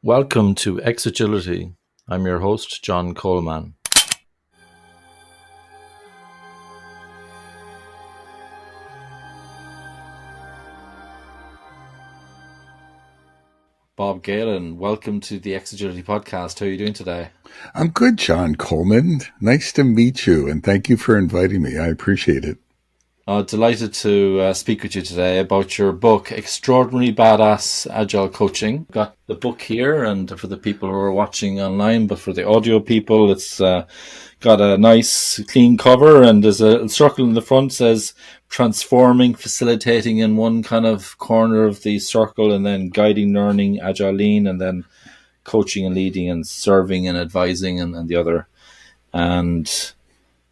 Welcome to Xagility. I'm your host, John Coleman. Bob Galen, welcome to the Xagility podcast. How are you doing today? I'm good, John Coleman. Nice to meet you, and thank you for inviting me. I appreciate it. Delighted to speak with you today about your book, Extraordinarily Badass Agile Coaching. Got the book here, and for the people who are watching online, but for the audio people, it's got a nice clean cover, and there's a circle in the front says transforming, facilitating in one kind of corner of the circle, and then guiding, learning, agile lean, and then coaching and leading and serving and advising and the other. And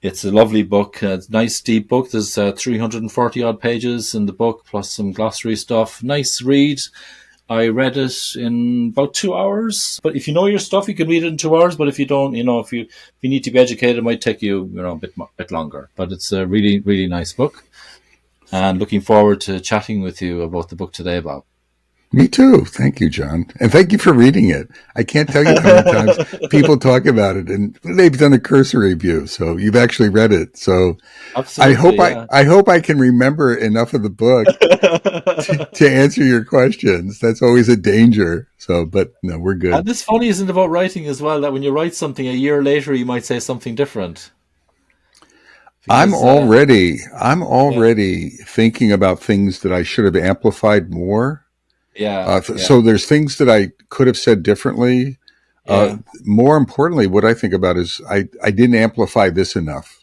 it's a lovely book. It's a nice deep book. There's 340 odd pages in the book, plus some glossary stuff. Nice read. I read it in about 2 hours. But if you know your stuff, you can read it in 2 hours. But if you don't, if you need to be educated, it might take you, a bit longer. But it's a really, really nice book. And looking forward to chatting with you about the book today, Bob. Me too. Thank you, John. And thank you for reading it. I can't tell you how many times people talk about it, and they've done a cursory review. So you've actually read it. So Absolutely, I hope I can remember enough of the book to answer your questions. That's always a danger. So, but no, we're good. And this funny isn't about writing as well, that when you write something a year later, you might say something different. I'm Because, already thinking about things that I should have amplified more. yeah. So there's things that I could have said differently. Yeah. More importantly, what I think about is I didn't amplify this enough.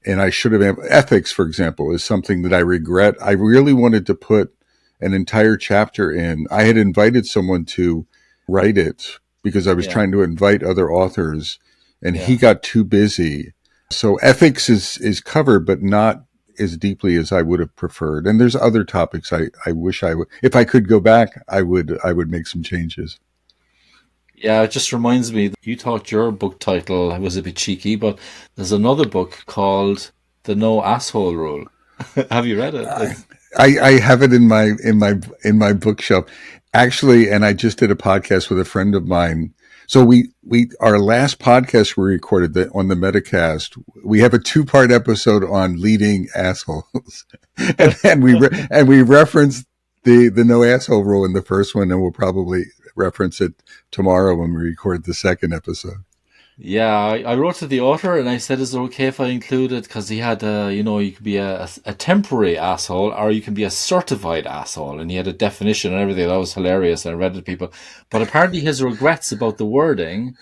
And I should have. Ethics, for example, is something that I regret. I really wanted to put an entire chapter in. I had invited someone to write it because I was trying to invite other authors, and he got too busy. So ethics is covered, but not as deeply as I would have preferred. And there's other topics I wish I would, if I could go back, I would make some changes. Yeah, it just reminds me, you thought your book title was a bit cheeky, but there's another book called The No Asshole Rule. Have you read it? I have it in my bookshelf actually, and I just did a podcast with a friend of mine. So we our last podcast we recorded on the Metacast, we have a 2-part episode on leading assholes, and we referenced the no asshole rule in the first one, and we'll probably reference it tomorrow when we record the second episode. Yeah, I wrote to the author and I said, is it okay if I include it? Because he had, you could be a temporary asshole or you can be a certified asshole. And he had a definition and everything. That was hilarious. I read it to people. But apparently his regrets about the wording.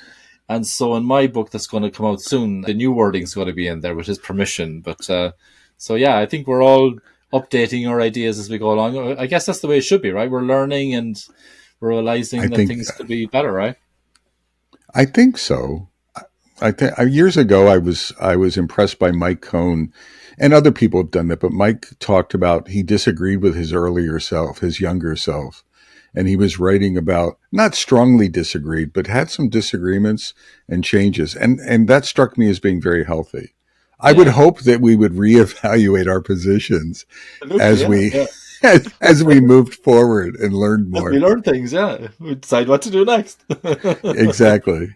And so in my book that's going to come out soon, the new wording's going to be in there with his permission. But so, yeah, I think we're all updating our ideas as we go along. I guess that's the way it should be, right? We're learning and we're realizing that things could be better, right? I think so. I think years ago I was impressed by Mike Cohn, and other people have done that. But Mike talked about he disagreed with his earlier self, his younger self, and he was writing about not strongly disagreed, but had some disagreements and changes, and that struck me as being very healthy. I would hope that we would reevaluate our positions as as we moved forward and learned more. We learn things, yeah. We decide what to do next. Exactly.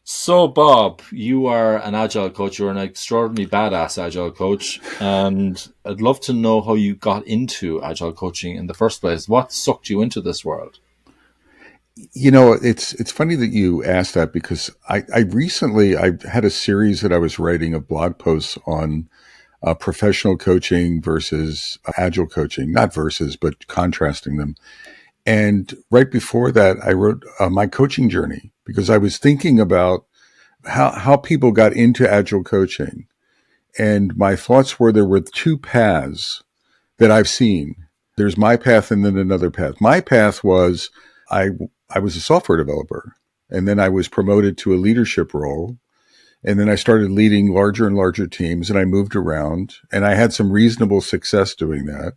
So, Bob, you are an agile coach. You're an extraordinarily badass agile coach. And I'd love to know how you got into agile coaching in the first place. What sucked you into this world? It's funny that you asked that because I had a series that I was writing of blog posts on professional coaching versus agile coaching, not versus, but contrasting them. And right before that, I wrote my coaching journey because I was thinking about how people got into agile coaching. And my thoughts were there were 2 paths that I've seen. There's my path and then another path. My path was I was a software developer, and then I was promoted to a leadership role. And then I started leading larger and larger teams, and I moved around, and I had some reasonable success doing that.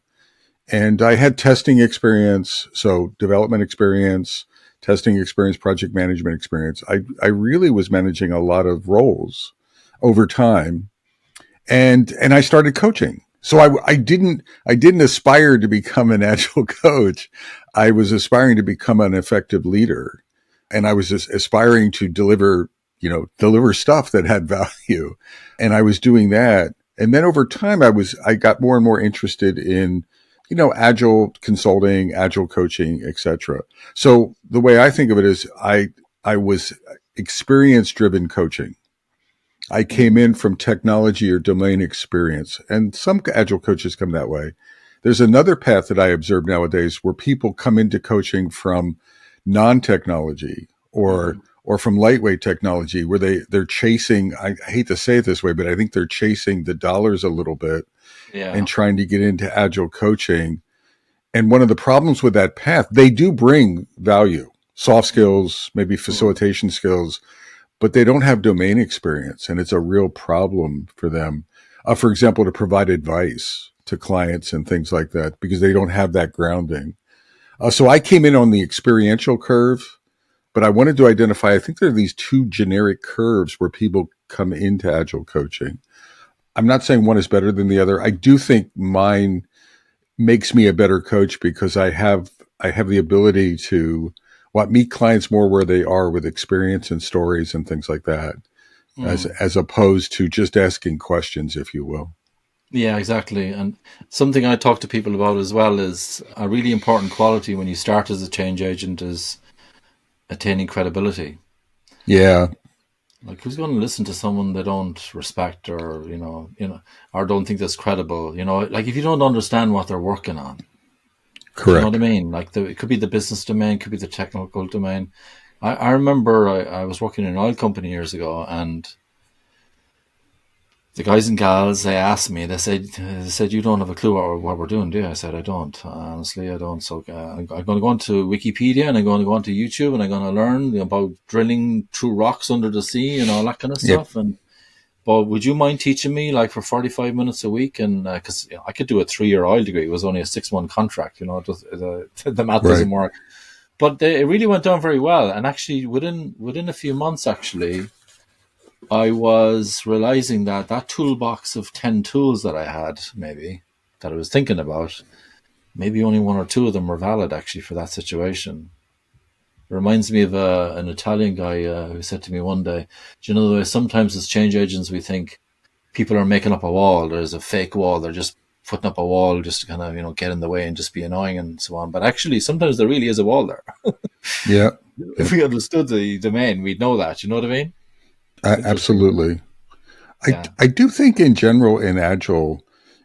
And I had testing experience, so development experience, testing experience, project management experience. I really was managing a lot of roles over time. And I started coaching. So I didn't aspire to become an agile coach. I was aspiring to become an effective leader, and I was just aspiring to deliver stuff that had value. And I was doing that. And then over time, I got more and more interested in, agile consulting, agile coaching, etc. So the way I think of it is I was experience driven coaching. I came in from technology or domain experience, and some agile coaches come that way. There's another path that I observe nowadays where people come into coaching from non-technology Mm-hmm. or from lightweight technology, where they're chasing. I hate to say it this way, but I think they're chasing the dollars a little bit and Yeah. trying to get into agile coaching. And one of the problems with that path, they do bring value, soft skills, maybe Mm. facilitation skills, but they don't have domain experience, and it's a real problem for them. For example, to provide advice to clients and things like that, because they don't have that grounding. So I came in on the experiential curve, but I wanted to identify, I think there are these two generic curves where people come into agile coaching. I'm not saying one is better than the other. I do think mine makes me a better coach because I have the ability to meet clients more where they are with experience and stories and things like that, Mm. as opposed to just asking questions, if you will. Yeah, exactly. And something I talk to people about as well is a really important quality when you start as a change agent is attaining credibility. Yeah, Like, who's going to listen to someone they don't respect, or or don't think that's credible? Like, if you don't understand what they're working on, do you know what I correct. mean? Like, it could be the business domain, could be the technical domain. I remember I was working in an oil company years ago, and the guys and gals, they asked me, they said, you don't have a clue what we're doing, do you? I said, I don't. Honestly, I don't. So I'm going to go onto Wikipedia, and I'm going to go onto YouTube, and I'm going to learn about drilling through rocks under the sea and all that kind of Yep. stuff. But would you mind teaching me, like, for 45 minutes a week? And because I could do a 3-year oil degree. It was only a 6-month contract. The math doesn't Right. work. But it really went down very well. And actually, within a few months, actually, I was realizing that that toolbox of 10 tools that I had, maybe, that I was thinking about, maybe only one or two of them were valid actually for that situation. It reminds me of an Italian guy who said to me one day, do you know the way sometimes as change agents we think people are making up a wall, there's a fake wall, they're just putting up a wall just to kind of, get in the way and just be annoying and so on. But actually, sometimes there really is a wall there. Yeah. If Yep. we understood the domain, we'd know that. You know what I mean? It's interesting. Absolutely. I, Yeah. I do think in general in Agile,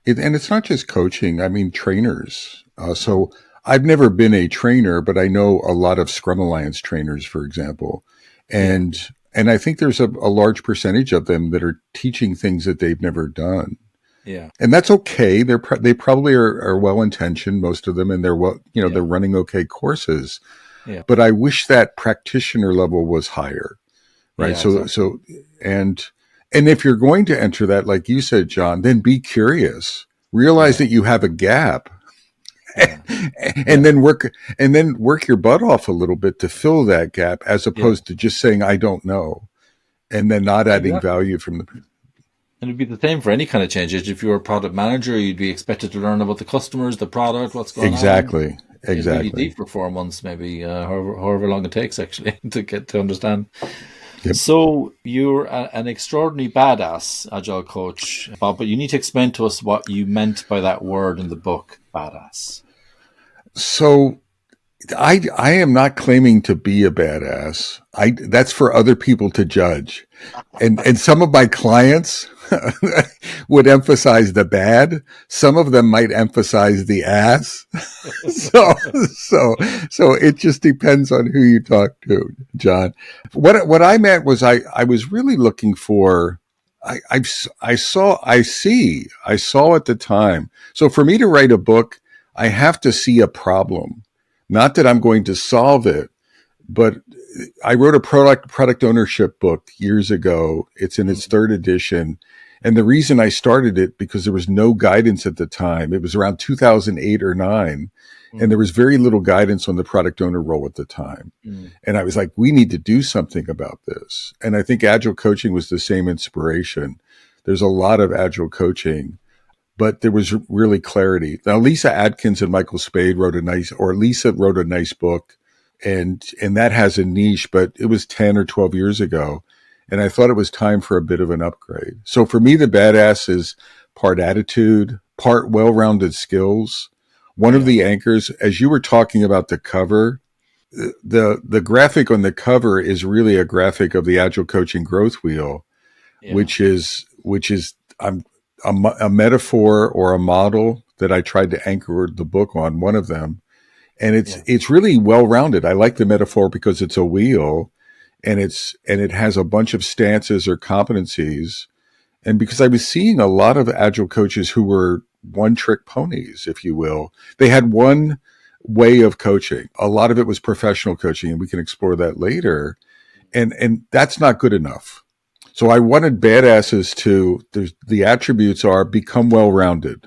and it's not just coaching, I mean, trainers. So I've never been a trainer, but I know a lot of Scrum Alliance trainers, for example. Yeah. And, and I think there's a large percentage of them that are teaching things that they've never done. Yeah. And that's okay. They probably are well intentioned, most of them, and they're Yeah. running okay courses. Yeah. But I wish that practitioner level was higher, right? Yeah, So exactly. so and and if you're going to enter that, like you said, John, then be curious. Realize Yeah. that you have a gap, Yeah. and Yeah. then work your butt off a little bit to fill that gap, as Yeah. opposed to just saying I don't know and then not adding Exactly. value from the. And it'd be the same for any kind of change. If you were a product manager, you'd be expected to learn about the customers, the product, what's going on, Exactly. in really Exactly. deep for 4 months, maybe, however long it takes actually to get to understand. Yep. So you're an extraordinarily badass agile coach, Bob, but you need to explain to us what you meant by that word in the book, badass. So I am not claiming to be a badass. That's for other people to judge. And some of my clients would emphasize the bad. Some of them might emphasize the ass. so so so it just depends on who you talk to, John. What I meant was I was really looking for. I saw at the time. So for me to write a book, I have to see a problem. Not that I'm going to solve it, but I wrote a product ownership book years ago. It's in its Mm, third edition. And the reason I started it, because there was no guidance at the time. It was around 2008 or 9. And there mm, was very little guidance on the product owner role at the time. mm, And I was like, we need to do something about this. And I think agile coaching was the same inspiration. There's a lot of agile coaching. but there was really clarity. Now, Lisa Adkins and Michael Spade Lisa wrote a nice book, and that has a niche, but it was 10 or 12 years ago. And I thought it was time for a bit of an upgrade. So for me, the badass is part attitude, part well-rounded skills. One of Yeah. the anchors, as you were talking about the cover, the graphic on the cover is really a graphic of the Agile Coaching Growth Wheel, Yeah. which is a metaphor or a model that I tried to anchor the book on, one of them. And Yeah. it's really well rounded. I like the metaphor because it's a wheel, and it has a bunch of stances or competencies. And because I was seeing a lot of agile coaches who were one trick ponies, if you will, they had one way of coaching. A lot of it was professional coaching, and we can explore that later. And that's not good enough. So I wanted badasses the attributes are become well rounded.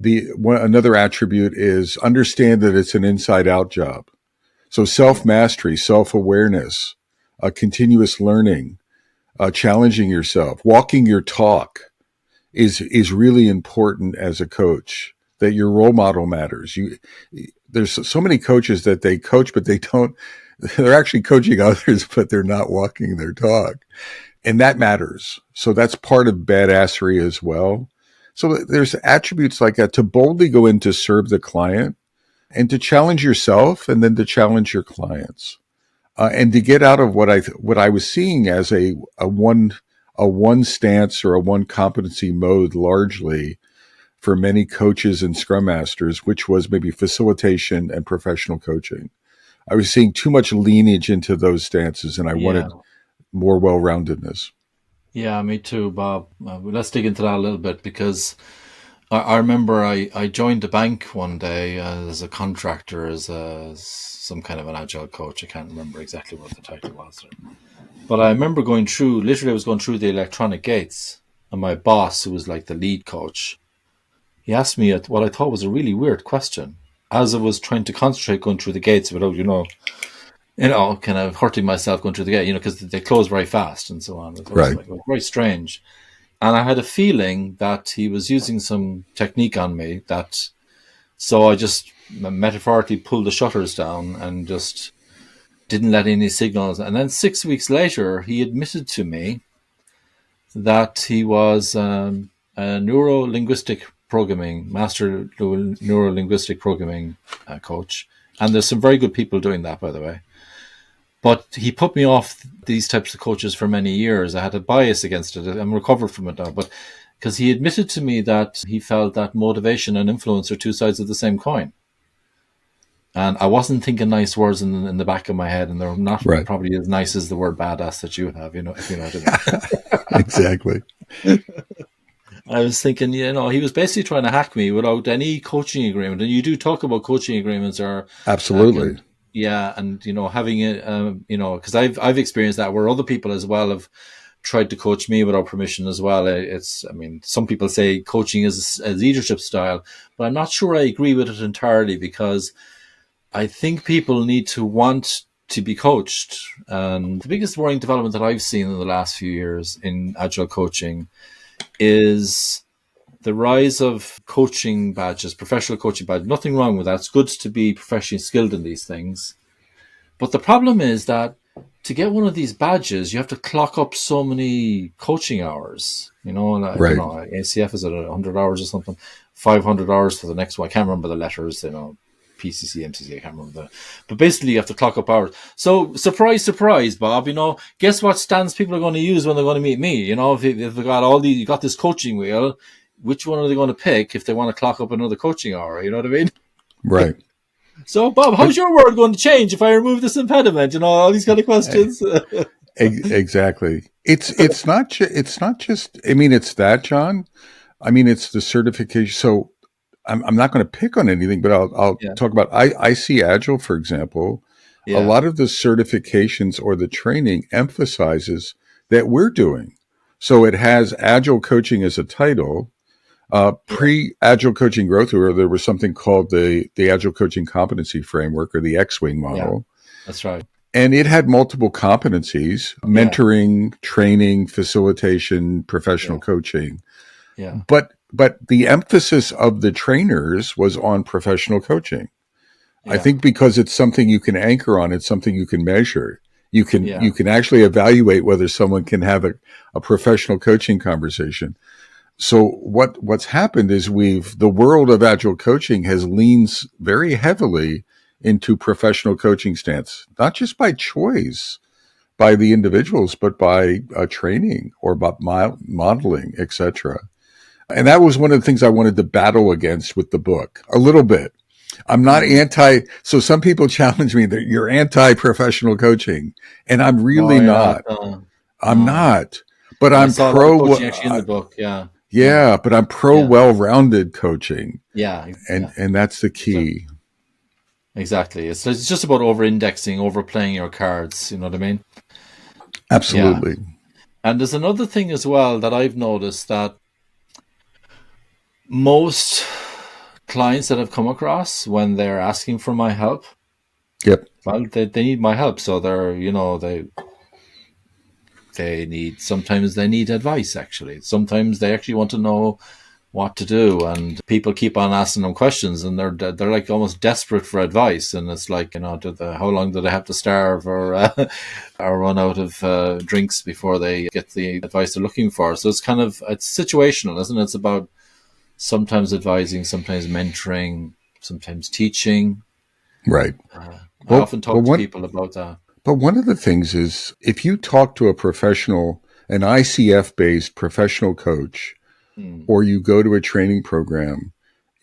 Another attribute is understand that it's an inside out job. So self Yeah. mastery, self awareness, continuous learning, challenging yourself, walking your talk is really important as a coach. That your role model matters. There's so many coaches that they coach, but they don't. They're actually coaching others, but they're not walking their talk, and that matters. So that's part of badassery as well. So there's attributes like that to boldly go in to serve the client and to challenge yourself, and then to challenge your clients, and to get out of what I was seeing as a one stance or a one competency mode largely for many coaches and scrum masters, which was maybe facilitation and professional coaching. I was seeing too much lineage into those stances, and I Yeah. wanted more well-roundedness. Yeah, me too, Bob. Let's dig into that a little bit because I remember I joined a bank one day as a contractor, some kind of an agile coach. I can't remember exactly what the title was. But I remember literally, I was going through the electronic gates, and my boss, who was like the lead coach, he asked me what I thought was a really weird question. As I was trying to concentrate going through the gates without, kind of hurting myself going through the gate, because they close very fast and so on. Right. It was very strange. And I had a feeling that he was using some technique on me so I just metaphorically pulled the shutters down and just didn't let any signals. And then 6 weeks later, he admitted to me that he was a neuro-linguistic programming, master neuro-linguistic programming coach. And there's some very good people doing that, by the way. But he put me off these types of coaches for many years. I had a bias against it. I'm recovered from it now. But because he admitted to me that he felt that motivation and influence are two sides of the same coin. And I wasn't thinking nice words in the back of my head, and they're not Right. probably as nice as the word badass that you have, if you know what I mean. Exactly. I was thinking, he was basically trying to hack me without any coaching agreement. And you do talk about coaching agreements or Absolutely. can, yeah, and having it, because I've experienced that where other people as well have tried to coach me without permission as well. Some people say coaching is a leadership style, but I'm not sure I agree with it entirely because I think people need to want to be coached. And the biggest worrying development that I've seen in the last few years in agile coaching is the rise of coaching badges, professional coaching badges. Nothing wrong with that. It's good to be professionally skilled in these things. But the problem is that to get one of these badges, you have to clock up so many coaching hours. I don't Right. know, ACF is at 100 hours or something, 500 hours for the next one. I can't remember the letters, PCC, MCC, I can't remember but basically you have to clock up hours. So surprise, surprise, Bob, guess what stance people are going to use when they're going to meet me? If they've got you got this coaching wheel, which one are they going to pick if they want to clock up another coaching hour? You know what I mean? Right. So, Bob, But how's your world going to change if I remove this impediment? All these kind of questions. exactly. It's not just. I mean, it's that, John. I mean, it's the certification. So I'm not going to pick on anything, but I'll Yeah, talk about. I see Agile, for example. A yeah, lot of the certifications or the training emphasizes that we're doing. So it has Agile coaching as a title. yeah, Pre-Agile Coaching Growth, where there was something called the Agile Coaching Competency Framework or the X-Wing yeah. model. That's right. And it had multiple competencies: Yeah, mentoring, training, facilitation, yeah, professional coaching. yeah, But but the emphasis of the trainers was on professional coaching. I Yeah. think because it's something you can anchor on, it's something you can measure. Yeah. You can actually evaluate whether someone can have a professional coaching conversation. So what's happened is the world of agile coaching has leans very heavily into professional coaching stance, not just by choice by the individuals, but by training or by modeling, etc. And that was one of the things I wanted to battle against with the book a little bit. I'm not Mm. anti, so some people challenge me that you're anti professional coaching, and I'm No, really you're not. not. I'm No. not, but And I I'm saw a lot of coaching actually in the book. Yeah. Yeah. yeah, but I'm pro Yeah. well-rounded coaching, Yeah. and Yeah. that's the Exactly. key. Exactly. It's just about over-indexing, overplaying your cards. You know what I mean? Yeah. Absolutely. And there's another thing as well that I've noticed that most clients that I've come across when they're asking for my help, Yep. well, they need my help. So they need, sometimes they need advice actually. Sometimes they actually want to know what to do, and people keep on asking them questions, and they're like almost desperate for advice. And it's like, how long do they have to starve or or run out of drinks before they get the advice they're looking for? So it's situational, isn't it? It's about sometimes advising, sometimes mentoring, sometimes teaching. Right. I Well, often talk to people about that. but one of the things is if you talk to a professional, an ICF based professional coach, Mm. or you go to a training program,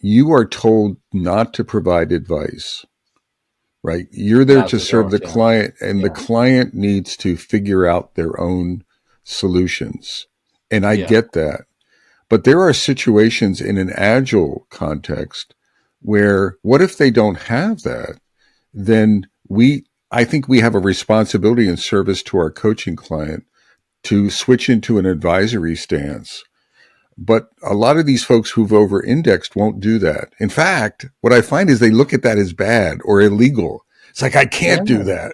you are told not to provide advice, right? You're there Not to to serve the don't, yeah. client, and the Yeah. client needs to figure out their own solutions. And I Yeah. get that. But there are situations in an agile context where what if they don't have that? Then I think we have a responsibility and service to our coaching client to switch into an advisory stance. But a lot of these folks who've over indexed won't do that. In fact, what I find is they look at that as bad or illegal. It's like, I can't do Yeah. that.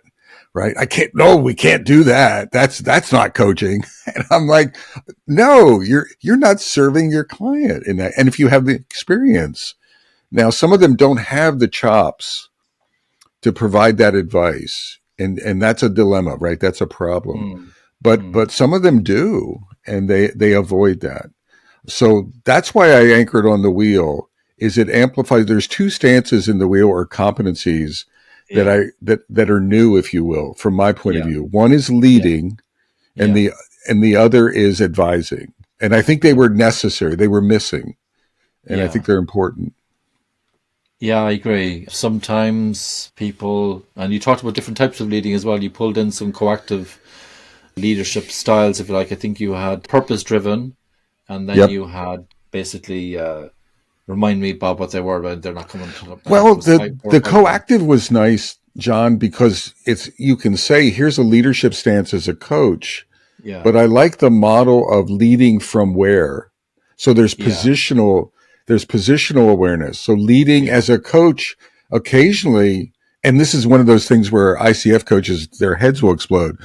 Right. I can't, no, we can't do that. That's not coaching. And I'm like, no, you're not serving your client in that. And if you have the experience, now some of them don't have the chops to provide that advice. And that's a dilemma, right? That's a problem. Mm. But Mm. some of them do, and they avoid that. So that's why I anchored on the wheel. Is it amplifies? There's two stances in the wheel or competencies Yeah. that are new, if you will, from my point of Yeah. view. One is Yeah. leading, and Yeah. the other is advising. And I think they Yeah. were necessary. They were missing, and I Yeah. think they're important. Yeah, I agree. Sometimes people, and you talked about different types of leading as well. You pulled in some coactive leadership styles, if you like. I think you had purpose driven, and then Yep. you had basically, remind me, Bob, what they were, but they're not coming to my head. It Well, was five, four or the five of them. coactive was nice, John, because it's you can say here's a leadership stance as a coach, Yeah. but I like the model of leading from where. So Yeah. there's positional awareness. So leading Yeah. as a coach occasionally, and this is one of those things where ICF coaches, their heads will explode.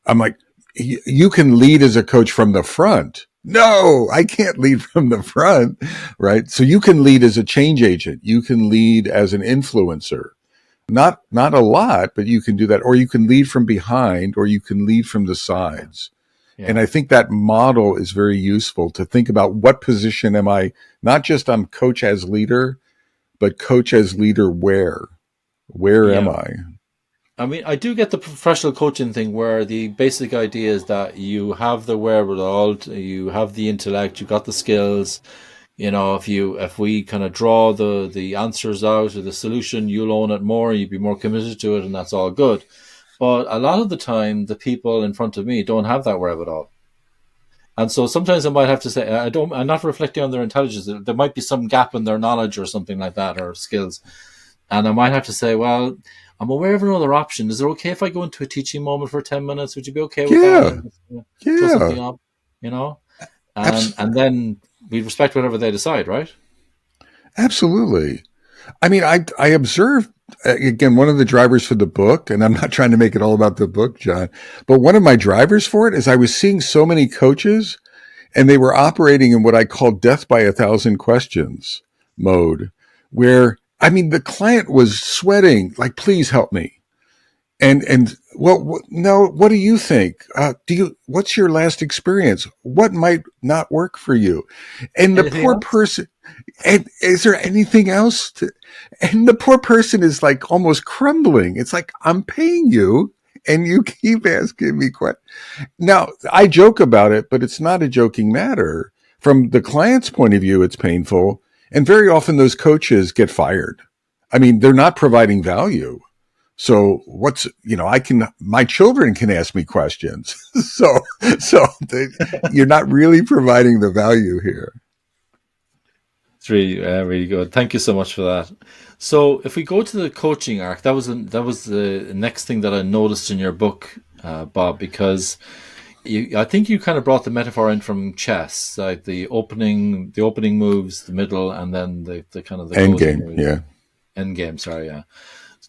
I'm like, you can lead as a coach from the front. No, I can't lead from the front, right? So you can lead as a change agent. You can lead as an influencer. Not a lot, but you can do that. Or you can lead from behind, or you can lead from the Yeah. sides. And Yeah. I think that model is very useful to think about what position am I, not just I'm coach as leader, but coach as leader where? Where am Yeah. I? I mean, I do get the professional coaching thing where the basic idea is that you have the wherewithal, you have the intellect, you got the skills. If we kind of draw the answers out or the solution, you'll own it more, you'd be more committed to it, and that's all good. But a lot of the time, the people in front of me don't have that wherewithal. And so sometimes I might have to say, I'm not reflecting on their intelligence. There might be some gap in their knowledge or something like that, or skills. And I might have to say, well, I'm aware of another option. Is it okay if I go into a teaching moment for 10 minutes? Would you be okay with that? Yeah. And throw Yeah. something up, you know? And Abs- and then we respect whatever they decide, right? Absolutely. I mean, I observed again one of the drivers for the book, and I'm not trying to make it all about the book, John, but one of my drivers for it is I was seeing so many coaches, And they were operating in what I call death by 1,000 questions mode, where, I mean, the client was sweating, like, please help me. And well, no, what do you think? What's your last experience? What might not work for you? And the Anything poor else? person, and is there anything else and the poor person is like almost crumbling. It's like, I'm paying you and you keep asking me questions. Now, I joke about it, but it's not a joking matter. From the client's point of view, it's painful. And very often those coaches get fired. I mean, they're not providing value. So my children can ask me questions. So you're not really providing the value here. It's really, really good. Thank you so much for that. So, if we go to the coaching arc, that was the next thing that I noticed in your book, Bob, because I think you kind of brought the metaphor in from chess, like the opening moves, the middle, and then the kind of the End closing game. moves. Yeah. End game, sorry, yeah.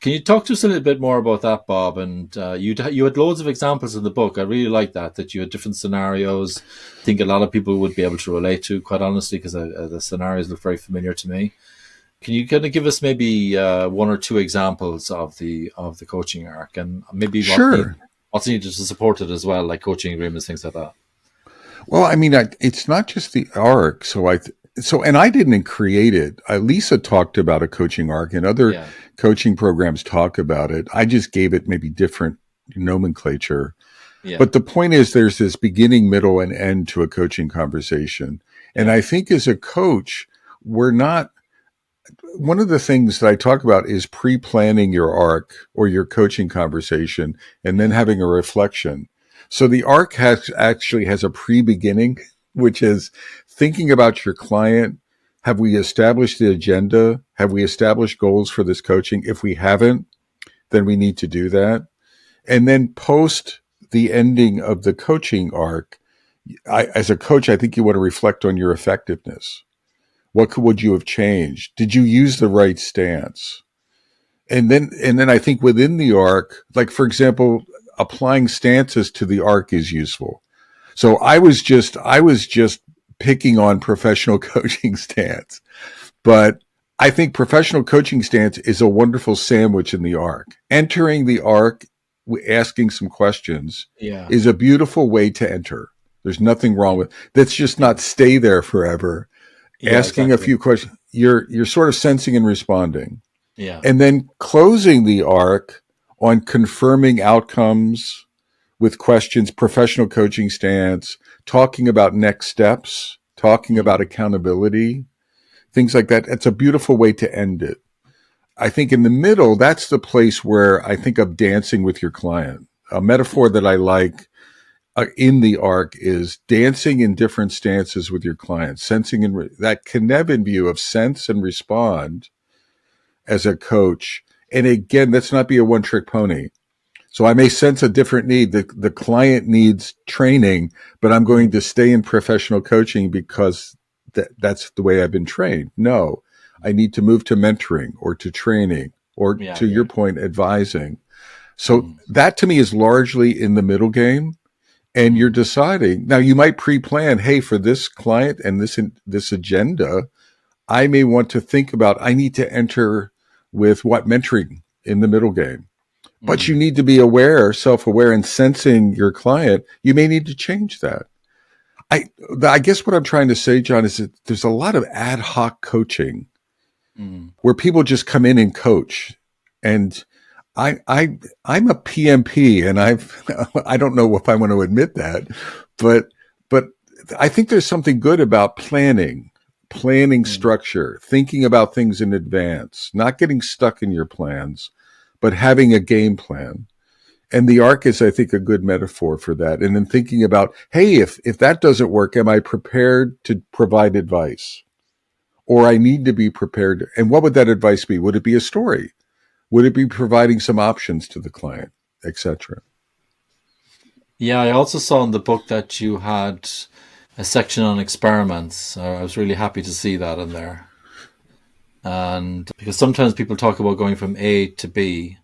Can you talk to us a little bit more about that, Bob? And you had loads of examples in the book. I really like that you had different scenarios. I think a lot of people would be able to relate to, quite honestly, because the scenarios look very familiar to me. Can you kind of give us maybe one or two examples of the coaching arc, and maybe Sure. what's needed to support it as well, like coaching agreements, things like that? Well, I mean, it's not just the arc. And I didn't create it. Lisa talked about a coaching arc, and other Yeah, coaching programs talk about it. I just gave it maybe different nomenclature. yeah, But the point is, there's this beginning, middle, and end to a coaching conversation. And yeah, I think as a coach, we're not, one of the things that I talk about is pre-planning your arc or your coaching conversation and then yeah, having a reflection. So the arc actually has a pre-beginning, which is thinking about your client. Have we established the agenda? Have we established goals for this coaching? If we haven't, then we need to do that. And then post the ending of the coaching arc, as a coach, I think you want to reflect on your effectiveness. Would you have changed? Did you use the right stance? And then I think within the arc, like for example, applying stances to the arc is useful. So I was just picking on professional coaching stance, but I think professional coaching stance is a wonderful sandwich in the arc. Entering the arc, asking some questions yeah, is a beautiful way to enter. There's nothing wrong with that's just yeah, not stay there forever. yeah, Asking a exactly. few questions, you're sort of sensing and responding. Yeah, And then closing the arc on confirming outcomes with questions, professional coaching stance, talking about next steps, talking about mm, accountability, things like that. It's a beautiful way to end it. I think in the middle, that's the place where I think of dancing with your client. A metaphor that I like in the arc is dancing in different stances with your client, sensing and that Cynefin view of sense and respond as a coach. And again, let's not be a one trick pony. So I may sense a different need. The client needs training, but I'm going mm, to stay in professional coaching because that's the way I've been trained. No, I need to move to mentoring or to training or yeah, to your yeah. point, advising. So Mm, that to me is largely in the middle game. And you're mm, deciding now you might pre-plan, hey, for this client and this agenda, I may want to think about, I need to enter with what mentoring in the middle game. But you mm. need to be aware, self-aware, and sensing your client. You may need to change that. I, I guess what I'm trying to say, John, is that there's a lot of ad hoc coaching Mm. where people just come in and coach. And I'm a PMP, and I don't know if I want to admit that, but but I think there's something good about planning Mm. structure, thinking about things in advance, not getting stuck in your plans, but having a game plan. And the arc is, I think, a good metaphor for that. And then thinking about, hey, if that doesn't work, am I prepared to provide advice? Or I need to be prepared. And what would that advice be? Would it be a story? Would it be providing some options to the client, etc.? Yeah, I also saw in the book that you had a section on experiments. I was really happy to see that in there. And because sometimes people talk about going from A to B,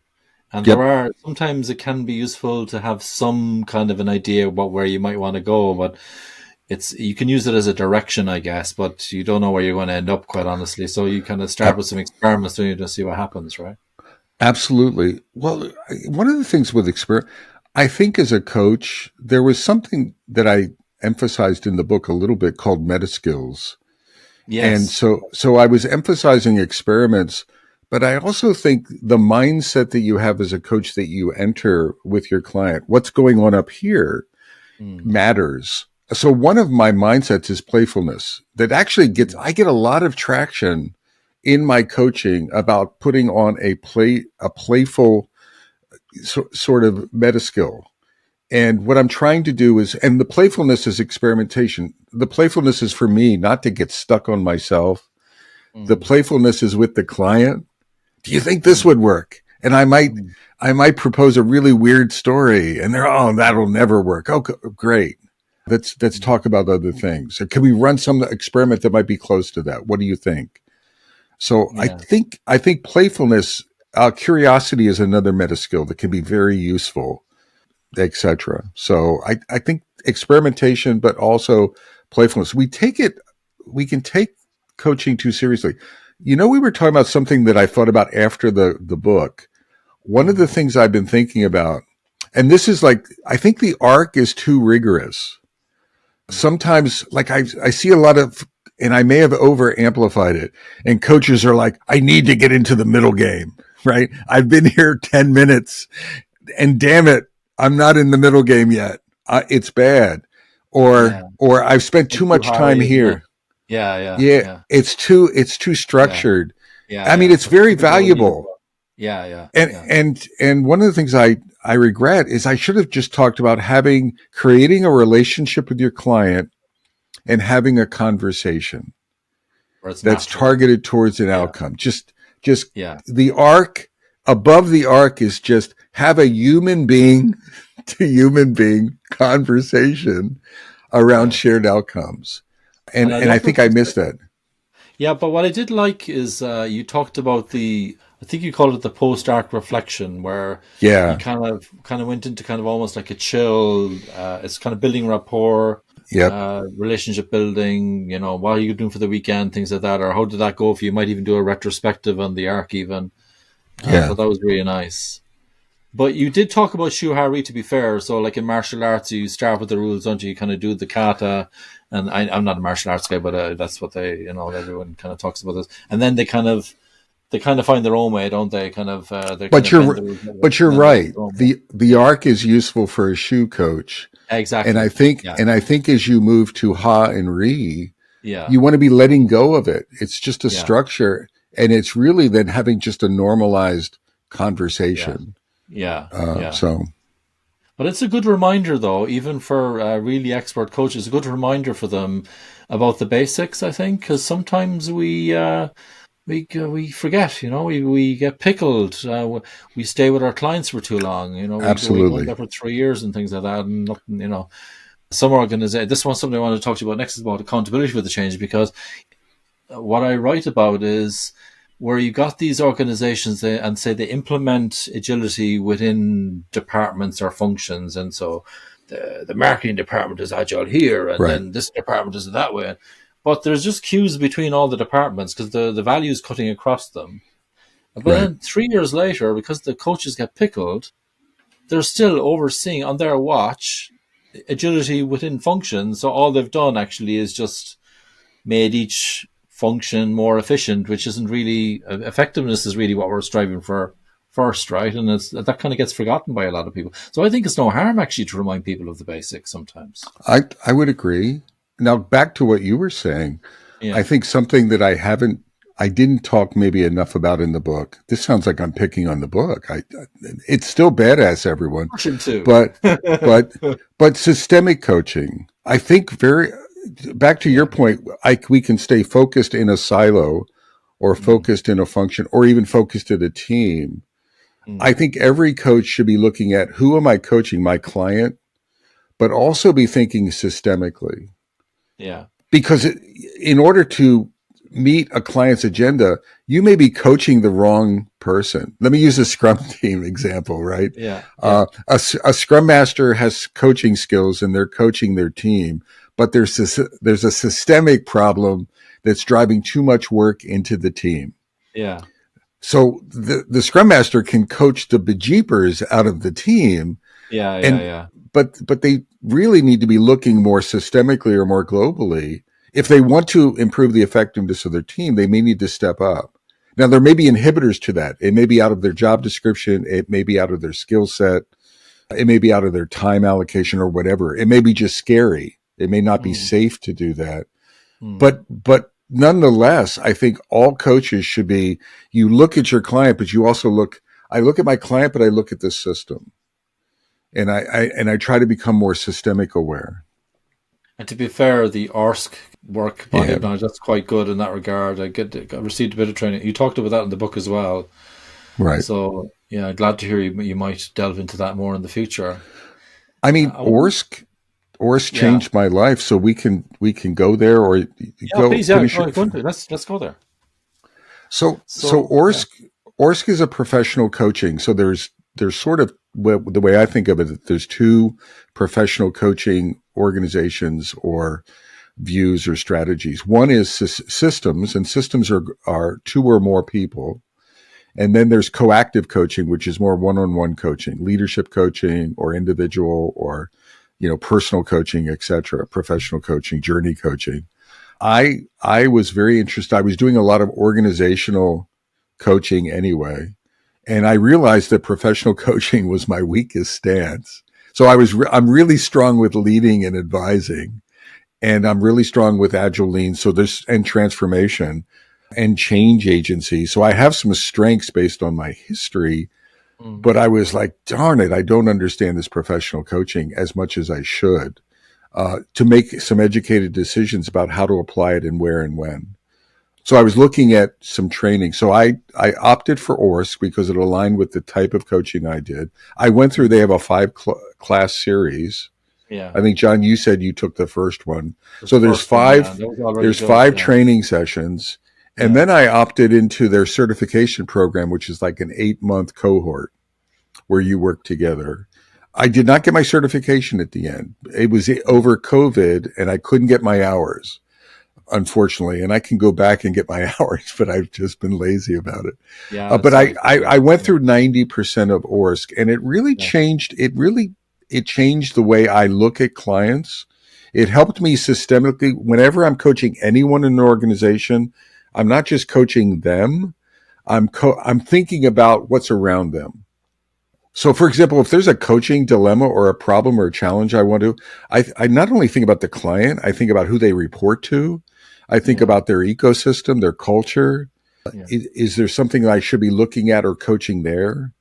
and Yep. sometimes it can be useful to have some kind of an idea about where you might want to go. But you can use it as a direction, I guess, but you don't know where you're going to end up, quite honestly. So you kind of start with some experiments, don't you, to see what happens, right? Absolutely. Well, one of the things with experience, I think as a coach, there was something that I emphasized in the book a little bit called meta skills. And Yes. so I was emphasizing experiments, but I also think the mindset that you have as a coach that you enter with your client, what's going on up here Mm. matters. So one of my mindsets is playfulness that actually I get a lot of traction in my coaching about putting on a playful sort of meta skill. And what I'm trying to do is, and the playfulness is experimentation. The playfulness is for me not to get stuck on myself. The Mm. playfulness is with the client. Do you think this Mm. would work? And Mm. I might propose a really weird story and they're, oh, that'll never work. Oh, great. Let's Mm. talk about other things. So can we run some experiment that might be close to that? What do you think? So Yeah. I think playfulness, curiosity is another meta skill that can be very useful, etc. So I think experimentation, but also playfulness. We can take coaching too seriously. You know, we were talking about something that I thought about after the book. One of the Mm. things I've been thinking about, and this is like, I think the arc is too rigorous. Sometimes, like I see a lot of, and I may have over amplified it, and coaches are like, I need to get into the middle game, right? I've been here 10 minutes and damn it, I'm not in the middle game yet. It's bad. Yeah. Or I've spent Been too too much high, time isn't it? here. Yeah. Yeah. Yeah, Yeah. it's too Yeah. structured. Yeah. I mean, Yeah. it's But very keep it going even. valuable. Yeah. Yeah. And Yeah. and one of the things I regret is I should have just talked about creating a relationship with your client and having a conversation Where it's that's natural. targeted towards an Yeah. outcome. Just Yeah. the arc above the arc is just have a human being to human being conversation around Yes. shared outcomes. And I And I love think what I you missed said. that. Yeah, but what I did like is you talked about I think you called it the post-arc reflection, where you Yeah. kind of went into kind of almost like a chill. It's kind of building rapport, Yep. relationship building. You know, what are you doing for the weekend, things like that, or how did that go for you? You might even do a retrospective on the arc, even. I Yeah. thought that was really nice. But you did talk about shuhari, to be fair. So, like in martial arts, you start with the rules, don't you? You kind of do the kata, and I'm not a martial arts guy, but that's what everyone kind of talks about this. And then they kind of find their own way, don't they? They kind But of bend the you're rules, but you're and then they right. do their own way. The arc is useful for a shoe coach. Exactly. Yeah. And I think as you move to ha and re, Yeah. you want to be letting go of it. It's just a Yeah. structure and it's really then having just a normalized Yeah. conversation. Yeah. Yeah. So But it's a good reminder, though, even for really expert coaches, a good reminder for them about the basics, I think, because sometimes we forget, we get pickled. We stay with our clients for too long. We go in absolutely. there for 3 years and things like that, and nothing. Some organization. This one something I want to talk to you about next is about accountability for the change, because what I write about is where you got these organizations and say they implement agility within departments or functions, and so the marketing department is agile here, and Right. then this department is that way. But there's just cues between all the departments because the value is cutting across them. But Right. then 3 years later, because the coaches get pickled, they're still overseeing on their watch agility within functions. So all they've done actually is just made each function more efficient, which isn't really effectiveness is really what we're striving for first, right? And that kind of gets forgotten by a lot of people. So I think it's no harm actually to remind people of the basics sometimes. I would agree. Now back to what you were saying. I Yeah. think something that I didn't talk maybe enough about in the book. This sounds like I'm picking on the book. It's still badass, everyone, Version two. but but but systemic coaching. I think very back to your Yeah. point. We can stay focused in a silo, or Mm, focused in a function, or even focused at a team. I mm, think every coach should be looking at who am I coaching, my client, but also be thinking systemically yeah. because in order to meet a client's agenda, you may be coaching the wrong person. Let me use a Scrum team example, right? Yeah. Yeah. A Scrum master has coaching skills and they're coaching their team, but there's a systemic problem that's driving too much work into the team. Yeah. So the scrum master can coach the bejeepers out of the team, Yeah. Yeah. and Yeah. but they really need to be looking more systemically or more globally. If they want to improve the effectiveness of their team, they may need to step up. Now, there may be inhibitors to that. It may be out of their job description. It may be out of their skill set. It may be out of their time allocation or whatever. It may be just scary. It may not be Mm, safe to do that. mm. But nonetheless, I think all coaches should be, you look at your client, but you also I look at my client, but I look at the system. And I try to become more systemic aware. And to be fair, the ORSC work body Yeah. of knowledge, that's quite good in that regard. I received a bit of training. You talked about that in the book as well. Right. So yeah, glad to hear you might delve into that more in the future. I mean, I wouldn't, ORSC yeah, changed my life, so we can go there or yeah, go please, yeah, finish go, it. go into it. Let's go there. So So yeah, ORSC is a professional coaching. So there's sort of, the way I think of it, there's two professional coaching organizations or views or strategies. One is systems, and systems are two or more people. And then there's coactive coaching, which is more one-on-one coaching, leadership coaching, or individual, or personal coaching, etc., professional coaching, journey coaching. I was very interested. I was doing a lot of organizational coaching anyway, and I realized that professional coaching was my weakest stance. So I'm really strong with leading and advising, and I'm really strong with agile lean. So and transformation and change agency. So I have some strengths based on my history, mm, but I was like, darn it, I don't understand this professional coaching as much as I should, to make some educated decisions about how to apply it and where and when. So I was looking at some training. So I opted for ORSC because it aligned with the type of coaching I did. I went through, mm, they have a class series. yeah, I think, John, you said you took the first one. that's So the first one. Yeah, that was already there's good. five Yeah, training sessions. And yeah, then I opted into their certification program, which is like an 8-month cohort where you work together. I did not get my certification at the end. It was mm, over COVID and I couldn't get my hours, unfortunately. And I can go back and get my hours, but I've just been lazy about it. yeah. It's But always good. I went Yeah, through 90% of ORSC, and it really yeah, changed. It changed the way I look at clients. It helped me systemically. Whenever I'm coaching anyone in an organization, I'm not just coaching them. I'm thinking about what's around them. So, for example, if there's a coaching dilemma or a problem or a challenge I want to, I not only think about the client, I think about who they report to. I think yeah, about their ecosystem, their culture. yeah, Is there something that I should be looking at or coaching there?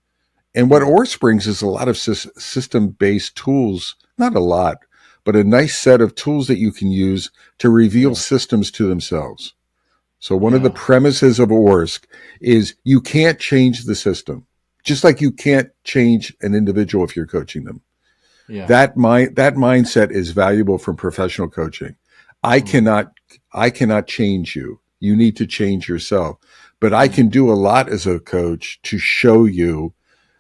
And what yeah, ORS brings is a lot of system-based tools, not a lot, but a nice set of tools that you can use to reveal yeah, systems to themselves. So one of the yeah, premises of ORSC is you can't change the system, just like you can't change an individual if you're coaching them. yeah. That mindset is valuable from professional coaching. I Mm, cannot I cannot change you. You need to change yourself. But I mm, can do a lot as a coach to show you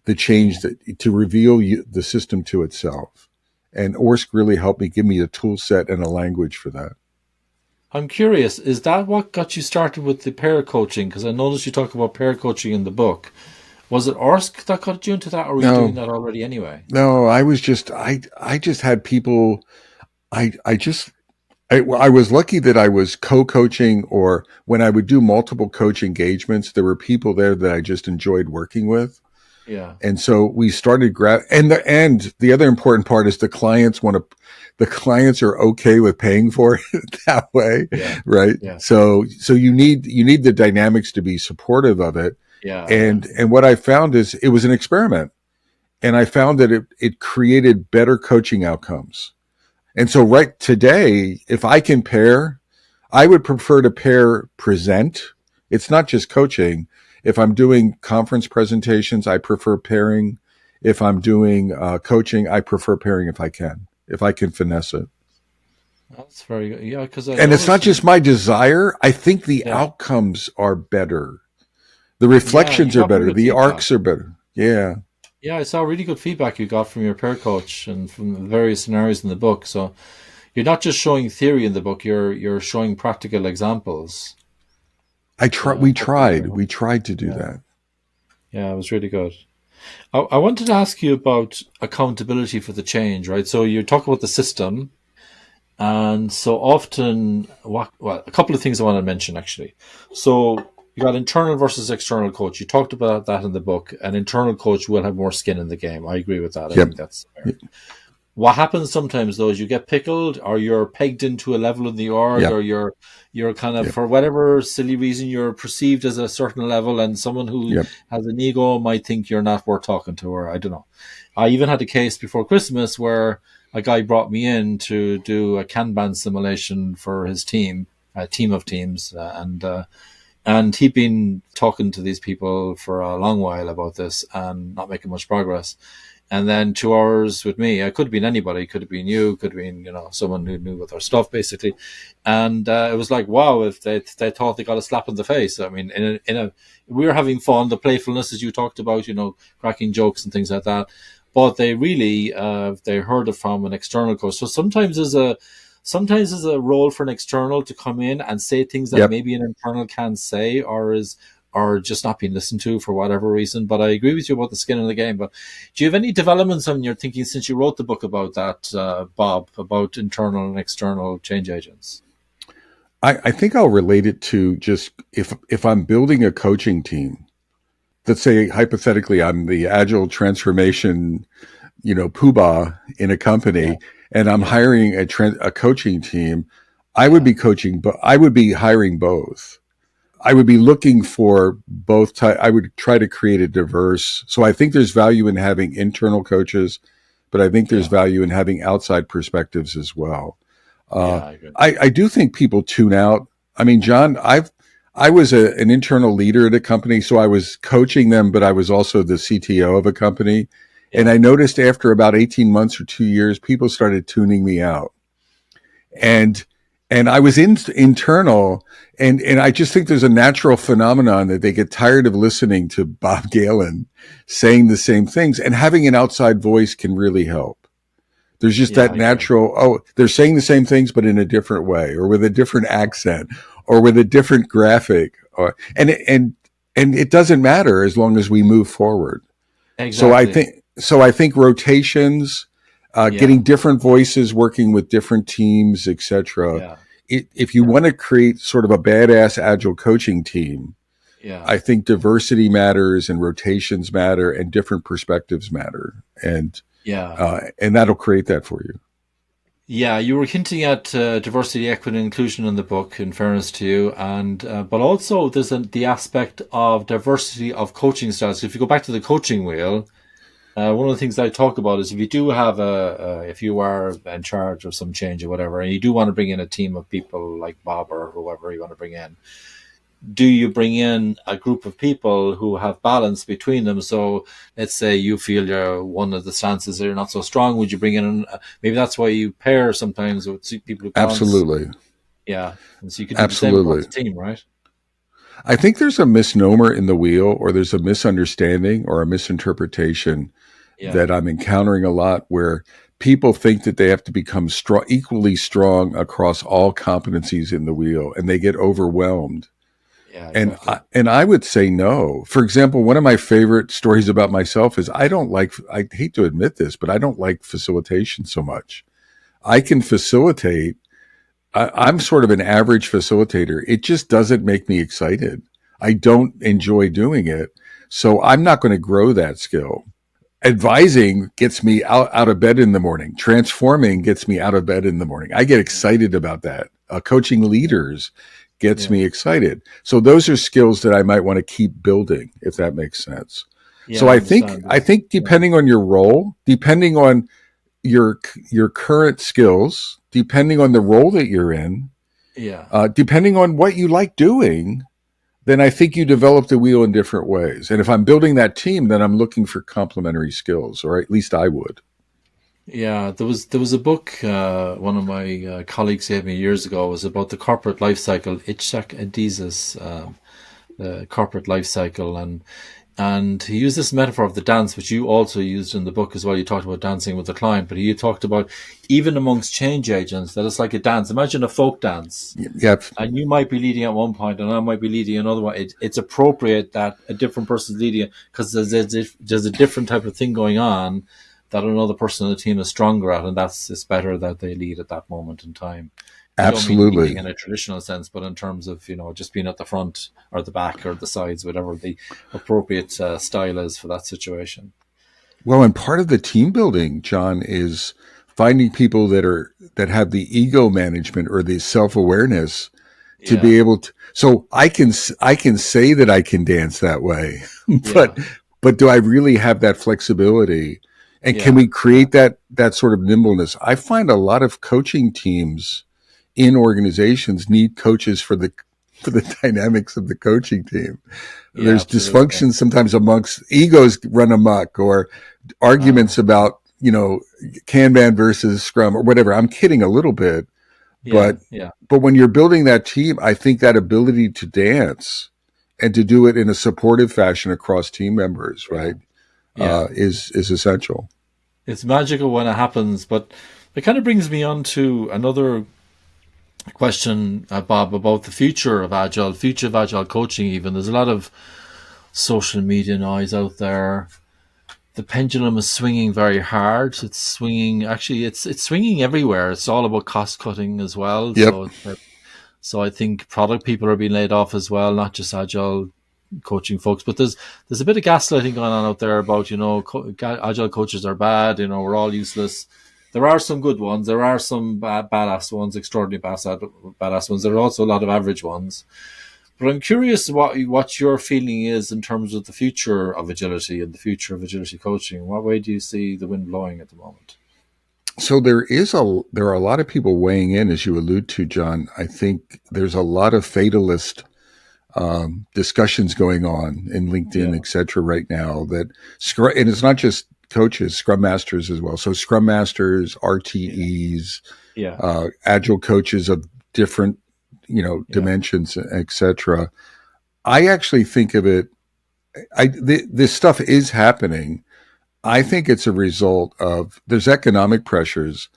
the change, mm. that to reveal the system to itself. And ORSC really helped me, give me a tool set and a language for that. I'm curious, is that what got you started with the pair coaching? Because I noticed you talk about pair coaching in the book. Was it ORSC that got you into that, or were you doing No, that already anyway? no, I just had people. I just I was lucky that I was co-coaching, or when I would do multiple coach engagements, there were people there that I just enjoyed working with. Yeah, And so we started and the other important part is the clients are okay with paying for it that way, yeah, right? yeah, So you need the dynamics to be supportive of it. yeah, yeah, And what I found is it was an experiment, and I found that it created better coaching outcomes. And so right today, if I can pair, I would prefer to pair present. It's not just coaching. If I'm doing conference presentations, I prefer pairing. If I'm doing coaching, I prefer pairing if I can finesse it. that's very good. Yeah, because I And it's not noticed, just my desire. I think the yeah, outcomes are better. The yeah, you reflections are got very better. good The feedback. arcs are better. Yeah. Yeah, I saw really good feedback you got from your pair coach and from the various scenarios in the book. So you're not just showing theory in the book, you're showing practical examples. So hopefully, We tried to do yeah, that. yeah, it was really good. I wanted to ask you about accountability for the change, right? So you talk about the system, and so often, well, a couple of things I want to mention actually. So you got internal versus external coach. You talked about that in the book. An internal coach will have more skin in the game. I agree with that. I Yep. think that's fair. What happens sometimes though is you get pickled, or you're pegged into a level in the org, or Yep. you're kind of, Yep. for whatever silly reason, you're perceived as a certain level, and someone who Yep. has an ego might think you're not worth talking to, or I don't know. I even had a case before Christmas where a guy brought me in to do a Kanban simulation for his team, a team of teams, and he'd been talking to these people for a long while about this and not making much progress. And then 2 hours with me, I could have been anybody, could have been you, could have been, someone who knew with our stuff basically. And it was like, wow, if they thought they got a slap in the face. I mean, we were having fun, the playfulness as you talked about, cracking jokes and things like that. But they really, they heard it from an external coach. So sometimes there's a role for an external to come in and say things that Yep. maybe an internal can't say, or just not being listened to for whatever reason. But I agree with you about the skin in the game. But do you have any developments on your thinking since you wrote the book about that, Bob, about internal and external change agents? I think I'll relate it to just if I'm building a coaching team, let's say hypothetically I'm the agile transformation, poobah in a Yeah, company, and I'm yeah, hiring a coaching team. yeah, I would be hiring both. I would be looking for both. I would try to create a diverse. So I think there's value in having internal coaches, but I think there's yeah, value in having outside perspectives as well. Uh, yeah. I agree. I do think people tune out. I mean, John, I was an internal leader at a company, so I was coaching them, but I was also the CTO of a company. And Yeah, I noticed after about 18 months or 2 years, people started tuning me out. yeah, And I was internal, and I just think there's a natural phenomenon that they get tired of listening to Bob Galen saying the same things, and having an outside voice can really help. There's just yeah. that I agree. natural, oh, they're saying the same things, but in a different way, or with a different accent, or with a different graphic, and it doesn't matter as long as we move forward. Exactly. So I think rotations, Yeah, getting different voices, working with different teams, etc. yeah, If you want to create sort of a badass agile coaching team, yeah, I think diversity matters and rotations matter and different perspectives matter, yeah. and that'll create that for you. Yeah, you were hinting at diversity, equity, and inclusion in the book. In fairness to you, and but also there's the aspect of diversity of coaching styles. If you go back to the coaching wheel, one of the things I talk about is if you do have if you are in charge of some change or whatever, and you do want to bring in a team of people like Bob or whoever you want to bring in, do you bring in a group of people who have balance between them? So let's say you feel you're one of the stances that you're not so strong. Would you bring in, maybe that's why you pair sometimes with people who can't. Absolutely. Yeah. And so you could do the same across Absolutely. the team, right? I think there's a misnomer in the wheel, or there's a misunderstanding or a misinterpretation Yeah. that I'm encountering a lot, where people think that they have to become strong, equally strong across all competencies in the wheel, and they get overwhelmed. Yeah, exactly. And I would say no. For example, one of my favorite stories about myself is I hate to admit this, but I don't like facilitation so much. I can facilitate. I'm sort of an average facilitator. It just doesn't make me excited. I don't enjoy doing it. So I'm not going to grow that skill. Advising gets me out of bed in the morning. Transforming gets me out of bed in the morning. I get excited about that. Coaching leaders gets Yeah. me excited. So those are skills that I might want to keep building, if that makes sense. So Yeah, I understand. I think Yeah. depending on your role, depending on your current skills, depending on the role that you're in, Yeah. depending on what you like doing, then I think you develop the wheel in different ways. And if I'm building that team, then I'm looking for complementary skills, or at least I would. Yeah, there was a book one of my colleagues gave me years ago. It was about the corporate life cycle, Itchak Adizes, the corporate life cycle, and And he used this metaphor of the dance, which you also used in the book as well. You talked about dancing with the client, but he talked about even amongst change agents that it's like a dance. Imagine a folk dance, Yep. and you might be leading at one point, and I might be leading another one. It's appropriate that a different person's leading because there's a different type of thing going on that another person on the team is stronger at, and it's better that they lead at that moment in time. I don't mean leading Absolutely. in a traditional sense, but in terms of, just being at the front or the back or the sides, whatever the appropriate style is for that situation. Well, and part of the team building, John, is finding people that have the ego management or the self-awareness to Yeah, be able to. So I can say that I can dance that way, yeah, but do I really have that flexibility? And can yeah, we yeah, create that sort of nimbleness? I find a lot of coaching teams in organizations need coaches for the dynamics of the coaching team. yeah, There's absolutely. dysfunction sometimes amongst egos run amok, or arguments Uh, about, Kanban versus Scrum or whatever. I'm kidding a little bit, yeah, but yeah, when you're building that team, I think that ability to dance and to do it in a supportive fashion across team members, yeah, right, yeah. is essential. It's magical when it happens, but it kind of brings me on to another question, Bob, about the future of agile coaching. Even there's a lot of social media noise out there. The pendulum is swinging very hard. It's swinging. Actually, it's swinging everywhere. It's all about cost cutting as well. Yep. So I think product people are being laid off as well, not just agile coaching folks. But there's a bit of gaslighting going on out there about, agile coaches are bad. We're all useless. There are some good ones. There are some badass ones, extraordinary badass ones. There are also a lot of average ones. But I'm curious what your feeling is in terms of the future of agility and the future of agility coaching. What way do you see the wind blowing at the moment? So there are a lot of people weighing in, as you allude to, John. I think there's a lot of fatalist discussions going on in LinkedIn, Yeah, et cetera, right now. And it's not just coaches, Scrum Masters as well. So Scrum Masters, yeah, RTEs, yeah, Agile coaches of different, yeah, dimensions, et cetera. I actually think of it. This stuff is happening. I think it's a result of there's economic pressures,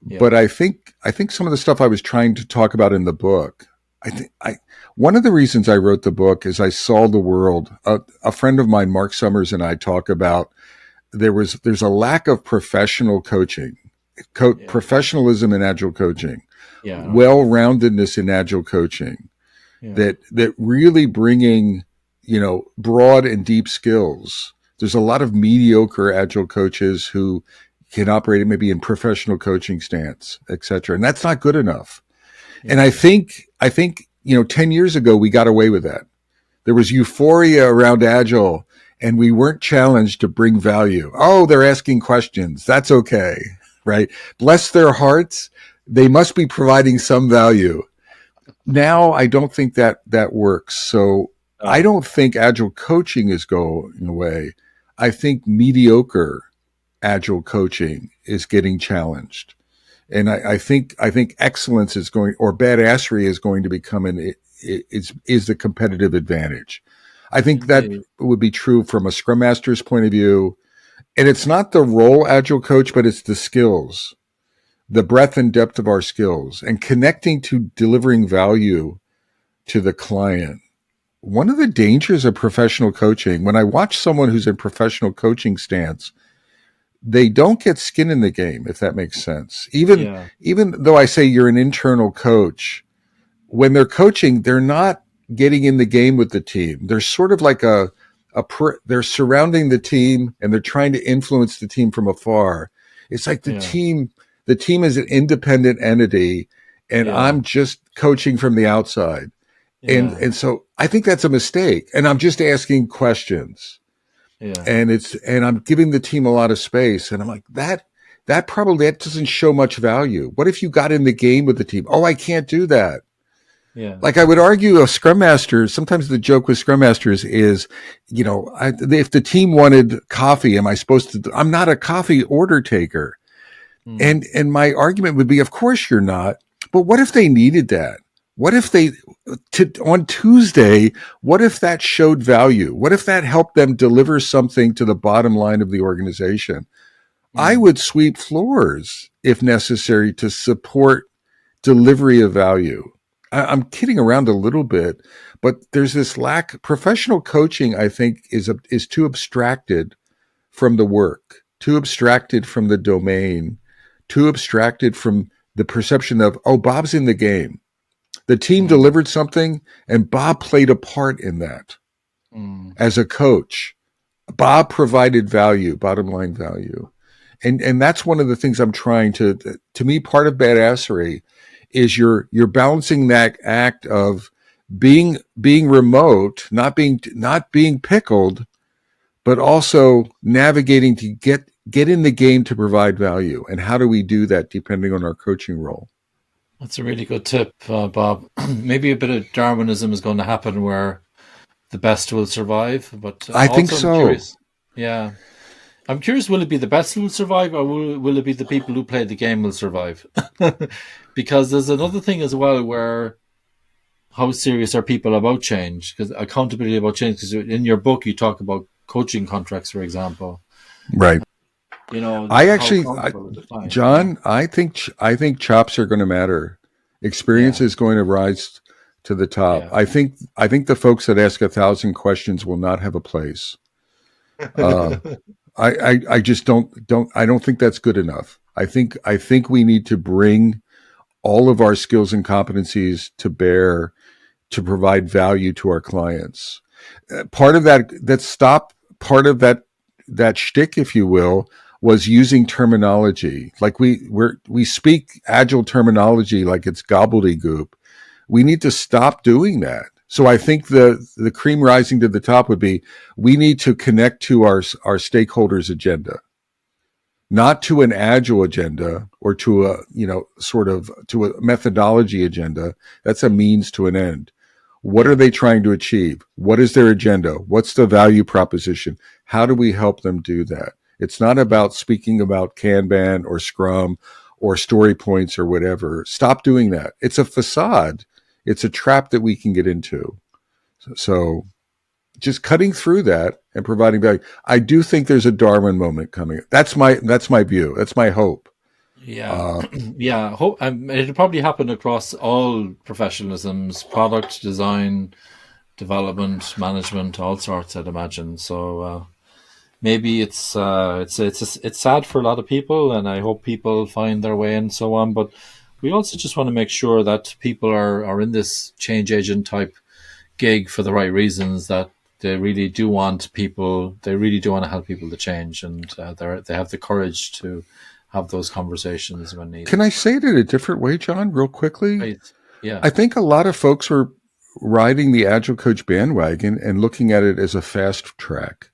yeah, but I think some of the stuff I was trying to talk about in the book, I think I one of the reasons I wrote the book is I saw the world. A friend of mine, Mark Summers, and I talk about there's a lack of professional coaching, yeah, professionalism in agile coaching, yeah. I know what you mean. well-roundedness in agile coaching, Yeah, that really bringing, broad and deep skills. There's a lot of mediocre agile coaches who can operate maybe in professional coaching stance, et cetera. And that's not good enough. And yeah, I think, 10 years ago, we got away with that. There was euphoria around agile and we weren't challenged to bring value. Oh, they're asking questions. That's okay. Right. Bless their hearts. They must be providing some value. Now I don't think that works. So I oh, don't think agile coaching is going away. I think mediocre agile coaching is getting challenged. And I think excellence is going, or badassery is going to become is the competitive advantage. I think that indeed. would be true from a scrum master's point of view. And it's not the role agile coach, but it's the skills, the breadth and depth of our skills and connecting to delivering value to the client. One of the dangers of professional coaching, when I watch someone who's in professional coaching stance, they don't get skin in the game, if that makes sense. Yeah, Even though I say you're an internal coach, when they're coaching, they're not getting in the game with the team. They're sort of like they're surrounding the team and they're trying to influence the team from afar. It's like yeah, the team is an independent entity and yeah, I'm just coaching from the outside. And yeah, and so I think that's a mistake. And I'm just asking questions. yeah, And I'm giving the team a lot of space. And I'm like, that doesn't show much value. What if you got in the game with the team? Oh, I can't do that. yeah, Like I would argue a scrum master, sometimes the joke with scrum masters is, if the team wanted coffee, am I supposed to, I'm not a coffee order taker. mm, And my argument would be, of course you're not. But what if they needed that? What if on Tuesday, what if that showed value? What if that helped them deliver something to the bottom line of the organization? I Mm, would sweep floors if necessary to support delivery of value. I'm kidding around a little bit, but there's this lack. Professional coaching, I think, is too abstracted from the work, too abstracted from the domain, too abstracted from the perception of, oh, Bob's in the game. The team mm, delivered something, and Bob played a part in that mm. as a coach. Bob provided value, bottom line value. And that's one of the things I'm trying to me, part of badassery is you're balancing that act of being remote, not being pickled, but also navigating to get in the game to provide value. And how do we do that depending on our coaching role? That's a really good tip, Bob. Maybe a bit of Darwinism is going to happen where the best will survive, but I think also I'm so. curious. Yeah. I'm curious, will it be the best who will survive, or will it be the people who play the game will survive? Because there's another thing as well where how serious are people about change? Because accountability about change. Because in your book, you talk about coaching contracts, for example. Right. You know I how actually, accountable are defined. Yeah, John, I think chops are going to matter. Experience yeah, is going to rise to the top. yeah. I think the folks that ask 1,000 questions will not have a place. Uh, I just don't think that's good enough. I think we need to bring all of our skills and competencies to bear to provide value to our clients. Part of part of that shtick, if you will, was using terminology. Like we speak agile terminology like it's gobbledygook. We need to stop doing that. So I think the cream rising to the top would be we need to connect to our stakeholders' agenda, not to an agile agenda or to a sort of to a methodology agenda. That's a means to an end. What are Yeah. they trying to achieve? What is their agenda? What's the value proposition? How do we help them do that? It's not Mm. about speaking about Kanban or Scrum or story points or whatever. Stop doing that. It's a facade. It's a trap that we can get into. So just cutting through that and providing value. I do think there's a Darwin moment coming. That's my view. That's my hope. Yeah, Uh, yeah. It'll probably happen across all professionalisms, product design, development, management, all sorts. I'd imagine. So maybe it's sad for a lot of people, and I hope people find their way and so on. But we also just want to make sure that people are in this change agent type gig for the right reasons. That they really do want people. They really do want to help people to change, and they have the courage to have those conversations when can needed. I say it in a different way, John, real quickly? Right. Yeah. I think a lot of folks are riding the Agile Coach bandwagon and looking at it as a fast track,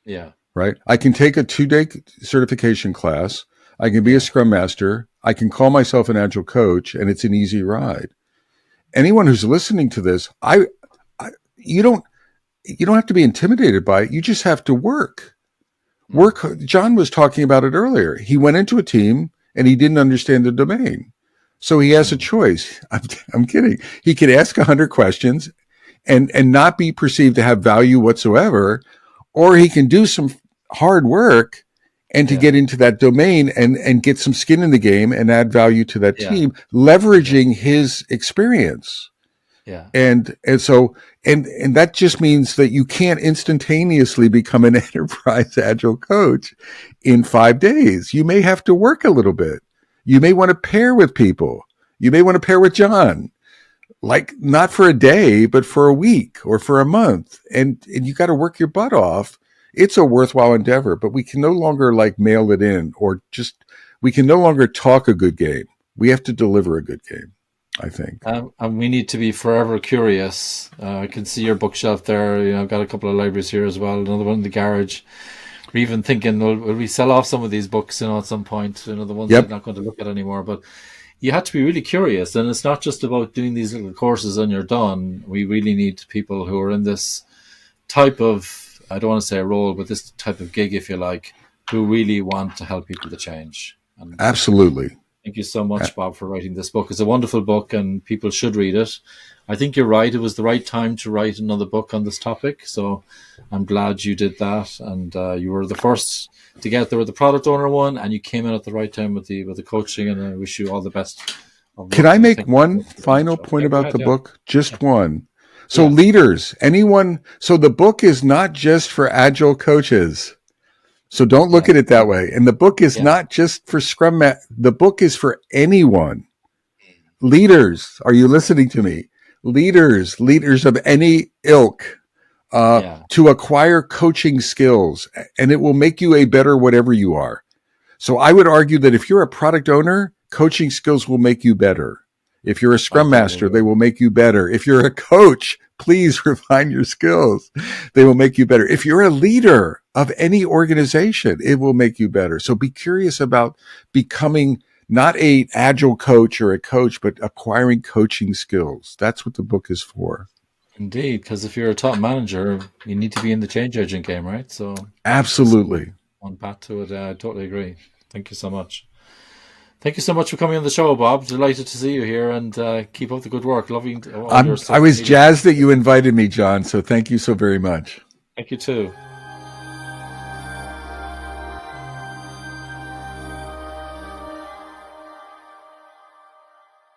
Yeah. right? I can take a 2-day certification class. I can be a Yeah. Scrum Master. I can call myself an Agile Coach, and it's an easy ride. Anyone who's listening to this, I you don't have to be intimidated by it. You just have to work. Mm. Work. John was talking about it earlier. He went into a team and he didn't understand the domain. So he has a Mm. choice. I'm kidding. He could ask 100 questions and not be perceived to have value whatsoever, or he can do some hard work and to get Yeah. into that domain and get some skin in the game and add value to that Yeah. team, Exactly. leveraging his experience. Yeah. And that just means that you can't instantaneously become an enterprise agile coach in 5 days. You may have to work a little bit. You may want to pair with people. You may want to pair with John, like not for a day, but for a week or for a month. And you got to work your butt off. It's a worthwhile endeavor, but we can no longer like mail it in or just, we can no longer talk a good game. We have to deliver a good game, I think. And we need to be forever curious. I can see your bookshelf there. I've got a couple of libraries here as well. Another one in the garage. We're even thinking, will we sell off some of these books, at some point? The ones I'm Yep. not going to look at anymore. But you have to be really curious, and it's not just about doing these little courses and you're done. We really need people who are in this type of, I don't want to say a role, but this type of gig, if you like, who really want to help people to change. And Absolutely. Thank you so much, Bob, for writing this book. It's a wonderful book and people should read it. I think you're right. It was the right time to write another book on this topic. So I'm glad you did that. And you were the first to get there with the product owner one, and you came in at the right time with the coaching. And I wish you all the best of Can luck. I And make thank you one very much. final point Yeah, go about ahead. the Yeah. book? Just one. So Yeah. leaders, anyone, so the book is not just for agile coaches. So don't look Yeah. at it that way. And the book is Yeah. not just for the book is for anyone. Leaders, are you listening to me? Leaders of any ilk, Yeah. to acquire coaching skills, and it will make you a better whatever you are. So I would argue that if you're a product owner, coaching skills will make you better. If you're a I scrum totally master, they agree. will make you better. If you're a coach, please refine your skills. They will make you better. If you're a leader of any organization, it will make you better. So be curious about becoming not a agile coach or a coach, but acquiring coaching skills. That's what the book is for. Indeed, because if you're a top manager, you need to be in the change agent game, right? So that's Absolutely. one path to it. I totally agree. Thank you so much. Thank you so much for coming on the show, Bob. Delighted to see you here, and keep up the good work. Loving all your I social was media. jazzed that you invited me, John. So thank you so very much. Thank you too.